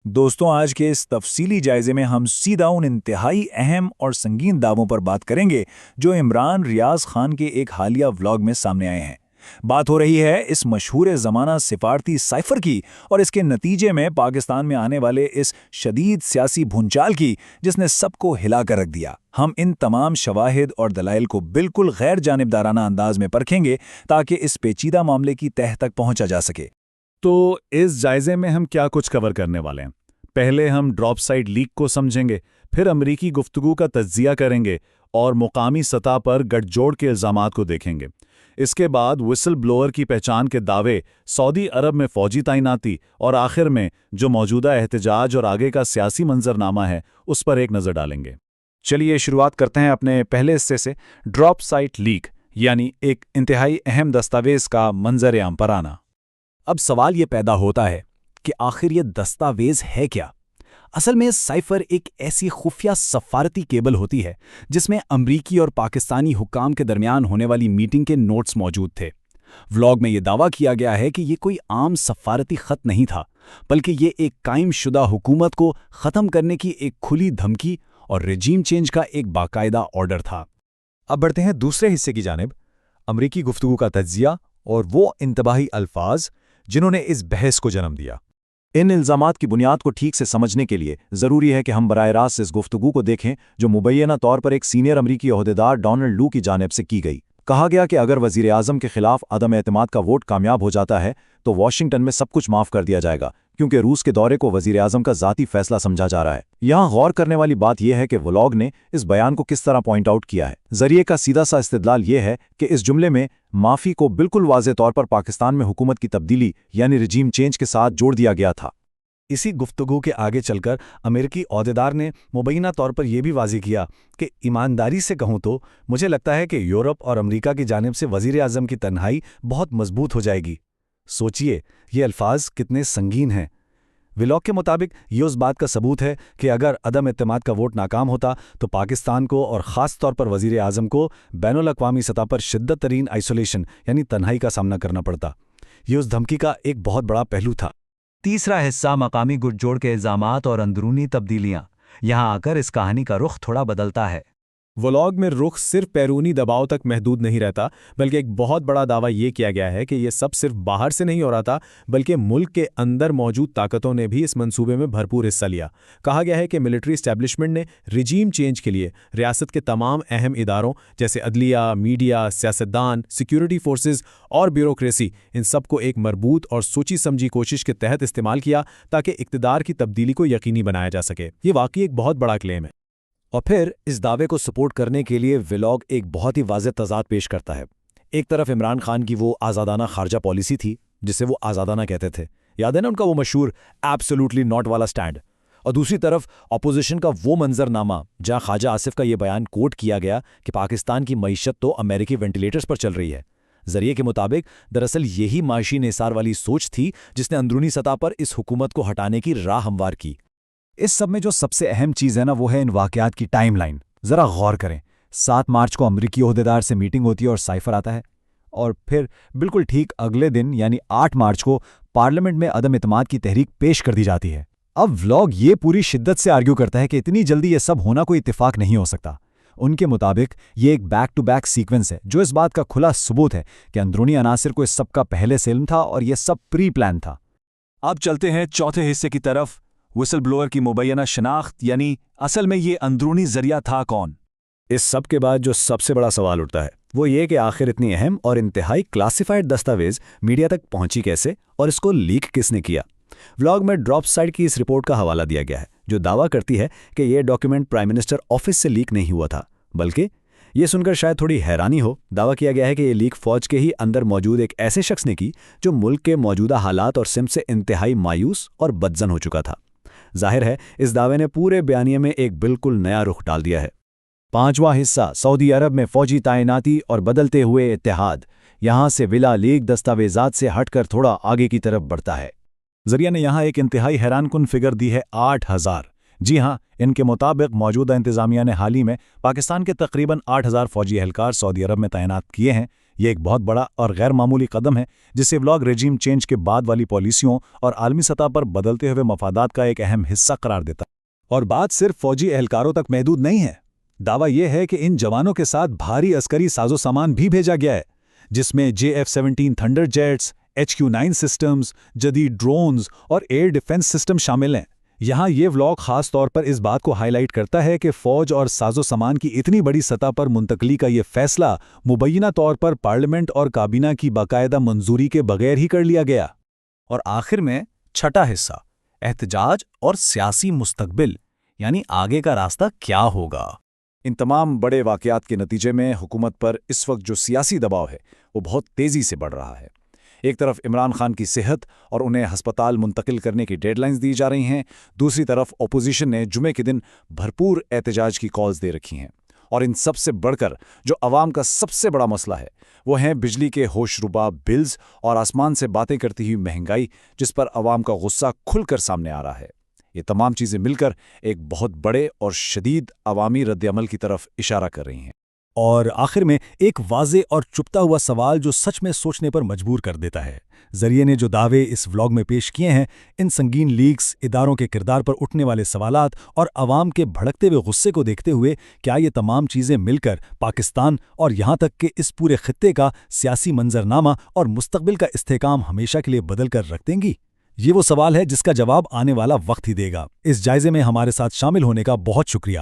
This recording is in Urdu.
دوستوں، آج کے اس تفصیلی جائزے میں ہم سیدھا ان انتہائی اہم اور سنگین دعووں پر بات کریں گے جو عمران ریاض خان کے ایک حالیہ ولاگ میں سامنے آئے ہیں۔ بات ہو رہی ہے اس مشہور زمانہ سفارتی سائفر کی اور اس کے نتیجے میں پاکستان میں آنے والے اس شدید سیاسی بھونچال کی، جس نے سب کو ہلا کر رکھ دیا۔ ہم ان تمام شواہد اور دلائل کو بالکل غیر جانبدارانہ انداز میں پرکھیں گے تاکہ اس پیچیدہ معاملے کی تہہ تک پہنچا جا سکے۔ تو اس جائزے میں ہم کیا کچھ کور کرنے والے ہیں؟ پہلے ہم ڈراپ سائٹ لیک کو سمجھیں گے، پھر امریکی گفتگو کا تجزیہ کریں گے اور مقامی سطح پر گٹھ جوڑ کے الزامات کو دیکھیں گے۔ اس کے بعد وسل بلوئر کی پہچان کے دعوے، سعودی عرب میں فوجی تعیناتی اور آخر میں جو موجودہ احتجاج اور آگے کا سیاسی منظرنامہ ہے اس پر ایک نظر ڈالیں گے۔ چلیے شروعات کرتے ہیں اپنے پہلے حصے سے، ڈراپ سائٹ لیک یعنی ایک انتہائی اہم دستاویز کا منظر عام پر آنا۔ اب سوال یہ پیدا ہوتا ہے کہ آخر یہ دستاویز ہے کیا؟ اصل میں سائفر ایک ایسی خفیہ سفارتی کیبل ہوتی ہے جس میں امریکی اور پاکستانی حکام کے درمیان ہونے والی میٹنگ کے نوٹس موجود تھے۔ ولاگ میں یہ دعویٰ کیا گیا ہے کہ یہ کوئی عام سفارتی خط نہیں تھا، بلکہ یہ ایک قائم شدہ حکومت کو ختم کرنے کی ایک کھلی دھمکی اور رجیم چینج کا ایک باقاعدہ آرڈر تھا۔ اب بڑھتے ہیں دوسرے حصے کی جانب، امریکی گفتگو کا تجزیہ اور وہ انتباہی الفاظ جنہوں نے اس بحث کو جنم دیا۔ ان الزامات کی بنیاد کو ٹھیک سے سمجھنے کے لیے ضروری ہے کہ ہم براہ راست اس گفتگو کو دیکھیں جو مبینہ طور پر ایک سینئر امریکی عہدیدار ڈونلڈ لو کی جانب سے کی گئی۔ کہا گیا کہ اگر وزیر اعظم کے خلاف عدم اعتماد کا ووٹ کامیاب ہو جاتا ہے تو واشنگٹن میں سب کچھ معاف کر دیا جائے گا، کیونکہ روس کے دورے کو وزیر اعظم کا ذاتی فیصلہ سمجھا جا رہا ہے۔ یہاں غور کرنے والی بات یہ ہے کہ ولاگ نے اس بیان کو کس طرح پوائنٹ آؤٹ کیا ہے۔ ذریعے کا سیدھا سا استدلال یہ ہے کہ اس جملے میں معافی کو بالکل واضح طور پر پاکستان میں حکومت کی تبدیلی یعنی رجیم چینج کے ساتھ جوڑ دیا گیا تھا۔ اسی گفتگو کے آگے چل کر امریکی عہدیدار نے مبینہ طور پر یہ بھی واضح کیا کہ ایمانداری سے کہوں تو مجھے لگتا ہے کہ یورپ اور امریکہ کی جانب سے وزیر اعظم کی تنہائی بہت مضبوط ہو جائے گی۔ سوچئے یہ الفاظ کتنے سنگین ہیں۔ ولاگ کے مطابق یہ اس بات کا ثبوت ہے کہ اگر عدم اعتماد کا ووٹ ناکام ہوتا تو پاکستان کو اور خاص طور پر وزیر اعظم کو بین الاقوامی سطح پر شدت ترین آئسولیشن یعنی تنہائی کا سامنا کرنا پڑتا۔ یہ اس دھمکی کا ایک بہت بڑا پہلو تھا۔ تیسرا حصہ مقامی گٹھ جوڑ کے الزامات اور اندرونی تبدیلیاں۔ یہاں آ کر اس کہانی کا رخ تھوڑا بدلتا ہے۔ ولاگ میں رخ صرف بیرونی دباؤ تک محدود نہیں رہتا، بلکہ ایک بہت بڑا دعویٰ یہ کیا گیا ہے کہ یہ سب صرف باہر سے نہیں ہو رہا تھا، بلکہ ملک کے اندر موجود طاقتوں نے بھی اس منصوبے میں بھرپور حصہ لیا۔ کہا گیا ہے کہ ملٹری اسٹیبلشمنٹ نے رجیم چینج کے لیے ریاست کے تمام اہم اداروں جیسے عدلیہ، میڈیا، سیاستدان، سیکیورٹی فورسز اور بیوروکریسی، ان سب کو ایک مربوط اور سوچی سمجھی کوشش کے تحت استعمال کیا تاکہ اقتدار کی تبدیلی کو یقینی بنایا جا سکے۔ یہ واقعی ایک بہت بڑا کلیم ہے۔ اور پھر اس دعوے کو سپورٹ کرنے کے لیے ولاگ ایک بہت ہی واضح تضاد پیش کرتا ہے۔ ایک طرف عمران خان کی وہ آزادانہ خارجہ پالیسی تھی جسے وہ آزادانہ کہتے تھے، یاد ہے نا ان کا وہ مشہور ایبسولوٹلی ناٹ والا سٹینڈ، اور دوسری طرف اپوزیشن کا وہ منظرنامہ جہاں خواجہ آصف کا یہ بیان کوٹ کیا گیا کہ پاکستان کی معیشت تو امریکی وینٹیلیٹرز پر چل رہی ہے۔ ذریعے کے مطابق دراصل یہی معاشی انحصار والی سوچ تھی جس نے اندرونی سطح پر اس حکومت کو ہٹانے کی راہ ہموار کی۔ اس سب میں جو سب سے اہم چیز ہے نا وہ ہے ان واقعات کی ٹائم لائن۔ ذرا غور کریں، 7 مارچ کو امریکی عہدیدار سے میٹنگ ہوتی ہے اور سائفر آتا ہے، اور پھر بالکل ٹھیک اگلے دن یعنی 8 مارچ کو پارلیمنٹ میں عدم اعتماد کی تحریک پیش کر دی جاتی ہے۔ اب ولاگ یہ پوری شدت سے آرگیو کرتا ہے کہ اتنی جلدی یہ سب ہونا کوئی اتفاق نہیں ہو سکتا۔ ان کے مطابق یہ ایک بیک ٹو بیک سیکوینس ہے جو اس بات کا کھلا ثبوت ہے کہ اندرونی عناصر کو اس سب کا پہلے سے علم تھا اور یہ سب پری پلان تھا۔ اب چلتے ہیں چوتھے حصے کی طرف، وسل بلوئر کی مبینہ شناخت، یعنی اصل میں یہ اندرونی ذریعہ تھا کون؟ اس سب کے بعد جو سب سے بڑا سوال اٹھتا ہے وہ یہ کہ آخر اتنی اہم اور انتہائی کلاسیفائڈ دستاویز میڈیا تک پہنچی کیسے اور اس کو لیک کس نے کیا؟ ولاگ میں ڈراپ سائٹ کی اس رپورٹ کا حوالہ دیا گیا ہے جو دعویٰ کرتی ہے کہ یہ ڈاکیومنٹ پرائم منسٹر آفس سے لیک نہیں ہوا تھا، بلکہ یہ سن کر شاید تھوڑی حیرانی ہو، دعویٰ کیا گیا ہے کہ یہ لیک فوج کے ہی اندر موجود ایک ایسے شخص نے کی جو ملک کے موجودہ حالات اور سمت سے انتہائی مایوس اور بدظن ہو چکا تھا۔ ظاہر ہے اس دعوے نے پورے بیانیے میں ایک بالکل نیا رخ ڈال دیا ہے۔ 5واں حصہ، سعودی عرب میں فوجی تعیناتی اور بدلتے ہوئے اتحاد، یہاں سے ولا لیک دستاویزات سے ہٹ کر تھوڑا آگے کی طرف بڑھتا ہے۔ ذریعہ نے یہاں ایک انتہائی حیران کن فگر دی ہے، 8000۔ جی ہاں، ان کے مطابق موجودہ انتظامیہ نے حال ہی میں پاکستان کے تقریباً 8000 فوجی اہلکار سعودی عرب میں تعینات کیے ہیں۔ یہ ایک بہت بڑا اور غیر معمولی قدم ہے جسے ولاگ رجیم چینج کے بعد والی پالیسیوں اور عالمی سطح پر بدلتے ہوئے مفادات کا ایک اہم حصہ قرار دیتا ہے۔ اور بات صرف فوجی اہلکاروں تک محدود نہیں ہے۔ دعویٰ یہ ہے کہ ان جوانوں کے ساتھ بھاری عسکری ساز و سامان بھی بھیجا گیا ہے، جس میں JF-17 thunder jets, HQ-9 systems, جدید ڈرونز اور ایئر ڈیفنس سسٹم شامل ہیں۔ یہاں یہ ولاگ خاص طور پر اس بات کو ہائی لائٹ کرتا ہے کہ فوج اور ساز و سامان کی اتنی بڑی سطح پر منتقلی کا یہ فیصلہ مبینہ طور پر پارلیمنٹ اور کابینہ کی باقاعدہ منظوری کے بغیر ہی کر لیا گیا۔ اور آخر میں چھٹا حصہ، احتجاج اور سیاسی مستقبل، یعنی آگے کا راستہ کیا ہوگا۔ ان تمام بڑے واقعات کے نتیجے میں حکومت پر اس وقت جو سیاسی دباؤ ہے وہ بہت تیزی سے بڑھ رہا ہے۔ ایک طرف عمران خان کی صحت اور انہیں ہسپتال منتقل کرنے کی ڈیڈ لائنز دی جا رہی ہیں، دوسری طرف اپوزیشن نے جمعے کے دن بھرپور احتجاج کی کالز دے رکھی ہیں۔ اور ان سب سے بڑھ کر جو عوام کا سب سے بڑا مسئلہ ہے وہ ہیں بجلی کے ہوش ربا بلز اور آسمان سے باتیں کرتی ہوئی مہنگائی، جس پر عوام کا غصہ کھل کر سامنے آ رہا ہے۔ یہ تمام چیزیں مل کر ایک بہت بڑے اور شدید عوامی رد عمل کی طرف اشارہ کر رہی ہیں۔ اور آخر میں ایک واضح اور چپتا ہوا سوال جو سچ میں سوچنے پر مجبور کر دیتا ہے۔ ذریعے نے جو دعوے اس ولاگ میں پیش کیے ہیں، ان سنگین لیکس، اداروں کے کردار پر اٹھنے والے سوالات اور عوام کے بھڑکتے ہوئے غصے کو دیکھتے ہوئے کیا یہ تمام چیزیں مل کر پاکستان اور یہاں تک کہ اس پورے خطے کا سیاسی منظرنامہ اور مستقبل کا استحکام ہمیشہ کے لیے بدل کر رکھ دیں گی؟ یہ وہ سوال ہے جس کا جواب آنے والا وقت ہی دے گا۔ اس جائزے میں ہمارے ساتھ شامل ہونے کا بہت شکریہ۔